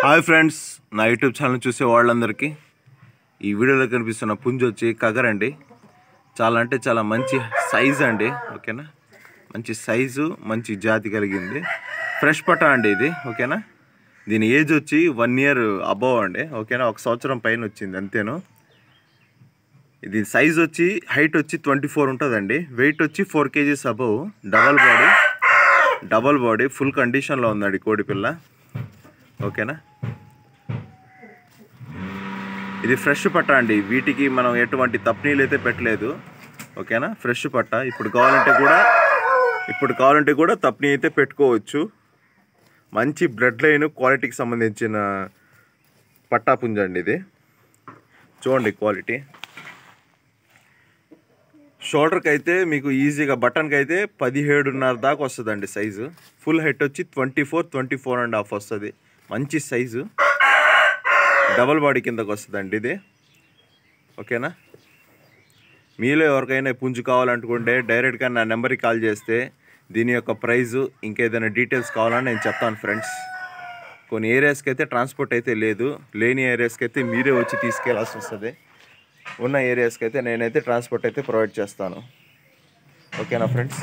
Hi friends, నా YouTube channel చూసే వాళ్ళందరికీ ఈ వీడియోలో కనిపిస్తున్న పుంజు వచ్చి కగర్ అండి. చాలా అంటే చాలా మంచి సైజు అండి. ఓకేనా, మంచి సైజు, మంచి జాతి కలిగింది. ఫ్రెష్ పటా అండి ఇది. ఓకేనా, దీని ఏజ్ వచ్చి 1 ఇయర్ అబోవ్ అండి. ఓకేనా, 1 సంవత్సరం పైన వచ్చింది అంతేను. ఇది సైజ్ వచ్చి హైట్ వచ్చి 24 ఉంటుందండి. వెయిట్ వచ్చి 4 kgs above. Double body full కండిషన్లో ఉందండి కోడి పిల్ల. ఓకేనా, ఇది ఫ్రెష్ పట్ట అండి. వీటికి మనం ఎటువంటి తప్నీళ్ళు అయితే పెట్టలేదు. ఓకేనా, ఫ్రెష్ పట్ట. ఇప్పుడు కావాలంటే కూడా తప్నీ అయితే పెట్టుకోవచ్చు. మంచి బ్లడ్ లైన్ క్వాలిటీకి సంబంధించిన పట్టా పుంజ అండి ఇది. చూడండి క్వాలిటీ. షోల్డర్కి అయితే మీకు ఈజీగా బటన్కి అయితే 17.5 దాకా వస్తుందండి సైజు. ఫుల్ హైట్ వచ్చి 24.5 వస్తుంది. మంచి సైజు, డబల్ బాడీ కిందకు వస్తుందండి ఇది. ఓకేనా, మీలో ఎవరికైనా పుంజు కావాలనుకుంటే డైరెక్ట్గా నా నెంబర్కి కాల్ చేస్తే దీని యొక్క ప్రైజు ఇంకేదైనా డీటెయిల్స్ కావాలని నేను చెప్తాను ఫ్రెండ్స్. కొన్ని ఏరియాస్కి అయితే ట్రాన్స్పోర్ట్ అయితే లేదు. లేని ఏరియాస్కి అయితే మీరే వచ్చి తీసుకెళ్లాల్సి వస్తుంది. ఉన్న ఏరియాస్కి అయితే నేనైతే ట్రాన్స్పోర్ట్ అయితే ప్రొవైడ్ చేస్తాను. ఓకేనా ఫ్రెండ్స్.